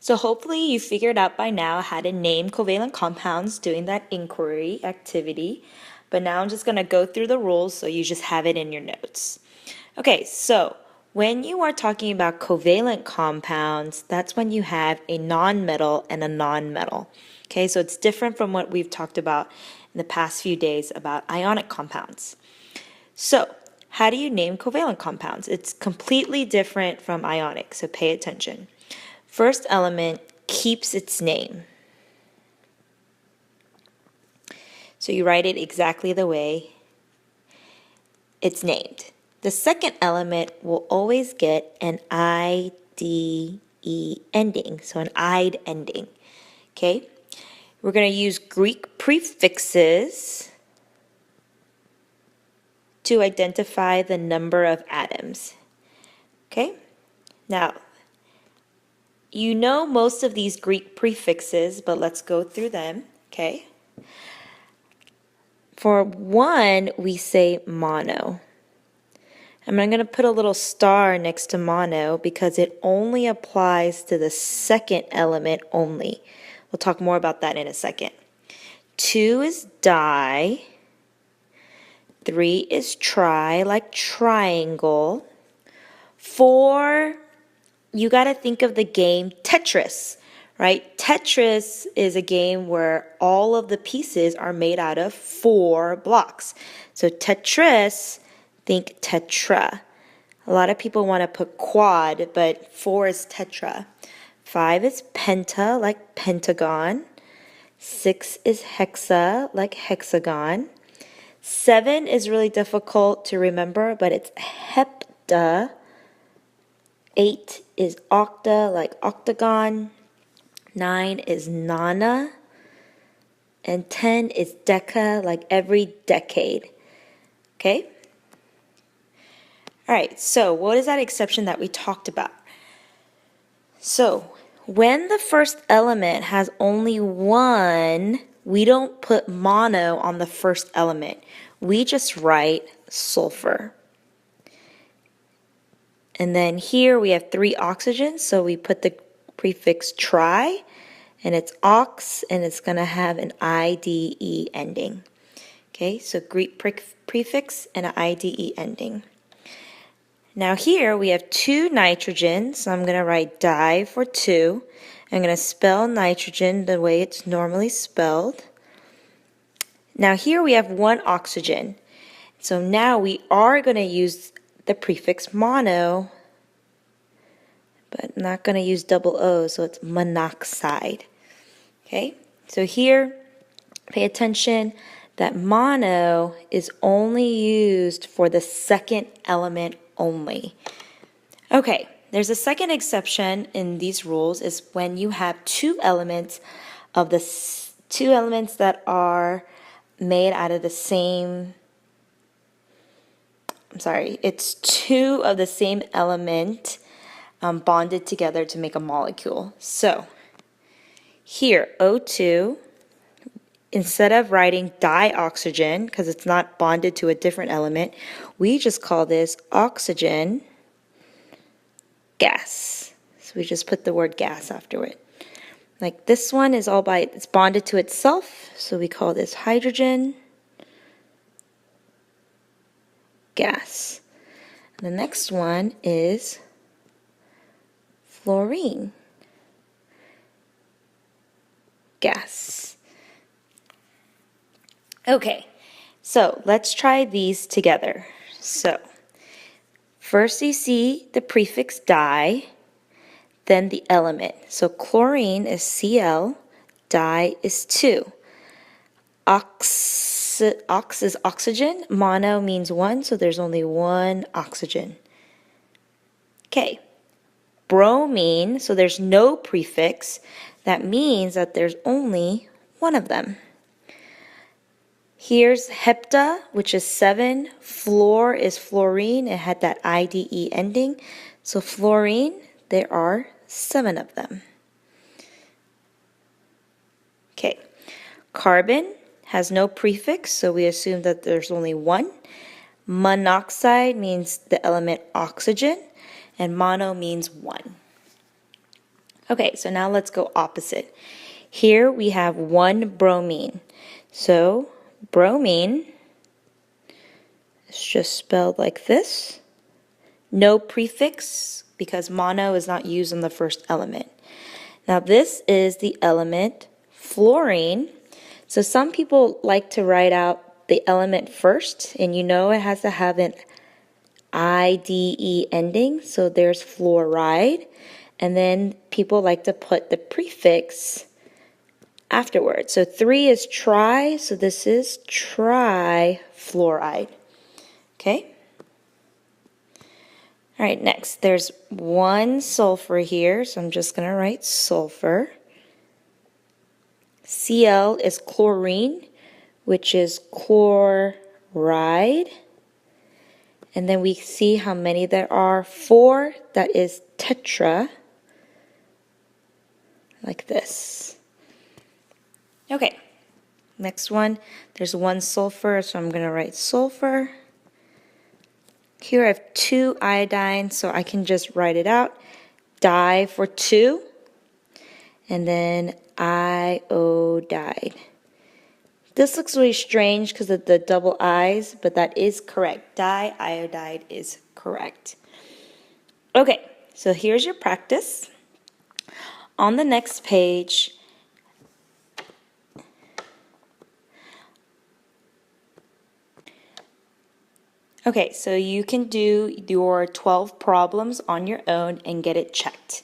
So hopefully you figured out by now how to name covalent compounds doing that inquiry activity. But now I'm just going to go through the rules so you just have it in your notes. Okay, so when you are talking about covalent compounds, that's when you have a nonmetal and a nonmetal. Okay, so it's different from what we've talked about in the past few days about ionic compounds. So, how do you name covalent compounds? It's completely different from ionic, so pay attention. First element keeps its name. So you write it exactly the way it's named. The second element will always get an IDE ending, so an "ide" ending. Okay? We're going to use Greek prefixes to identify the number of atoms. Okay? Now, you know most of these Greek prefixes, but let's go through them. Okay? For one, we say mono. I'm going to put a little star next to mono because it only applies to the second element only. We'll talk more about that in a second. 2 is di. 3 is tri, like triangle. 4, you got to think of the game Tetris, right? Tetris is a game where all of the pieces are made out of 4 blocks. So Tetris, think tetra. A lot of people want to put quad, but 4 is tetra. 5 is penta, like pentagon. 6 is hexa, like hexagon. 7 is really difficult to remember, but it's hepta. 8 is octa, like octagon. 9 is nona. And 10 is deca, like every decade. Okay? All right, so what is that exception that we talked about? So, when the first element has only 1, we don't put mono on the first element. We just write sulfur. And then here we have 3 oxygens, so we put the prefix tri, and it's ox, and it's going to have an IDE ending. Okay, so Greek prefix and an IDE ending. Now here we have 2 nitrogens, so I'm going to write di for 2. I'm going to spell nitrogen the way it's normally spelled. Now here we have 1 oxygen. So now we are going to use the prefix mono, but not going to use double O, so it's monoxide. Okay, so here, pay attention that mono is only used for the second element only. Okay, there's a second exception in these rules is when you have 2 elements of the 2 elements that are made out of the same, it's 2 of the same element bonded together to make a molecule. So here, O2, instead of writing dioxygen, because it's not bonded to a different element, we just call this oxygen gas. So we just put the word gas after it. Like this one is it's bonded to itself, so we call this hydrogen gas. The next one is fluorine gas. Okay, so let's try these together. So first you see the prefix di, then the element. So chlorine is Cl, di is 2. Ox is oxygen, mono means 1, so there's only 1 oxygen. Okay, bromine, so there's no prefix. That means that there's only 1 of them. Here's hepta, which is 7. Fluor is fluorine. It had that IDE ending. So fluorine, there are 7 of them. Okay. Carbon has no prefix, so we assume that there's only 1. Monoxide means the element oxygen, and mono means 1. Okay, so now let's go opposite. Here we have one bromine. So bromine is just spelled like this. No prefix because mono is not used in the first element. Now this is the element fluorine. So some people like to write out the element first, and you know it has to have an IDE ending. So there's fluoride, and then people like to put the prefix afterwards. So 3 is tri, so this is trifluoride. Okay? All right, next, there's one sulfur here, so I'm just going to write sulfur. Cl is chlorine, which is chloride. And then we see how many there are. 4, that is tetra, like this. Okay, next one, there's one sulfur, so I'm going to write sulfur. Here I have 2 iodine, so I can just write it out. Di for 2, and then iodide. This looks really strange because of the double I's, but that is correct. Diiodide is correct. Okay, so here's your practice. On the next page, okay, so you can do your 12 problems on your own and get it checked.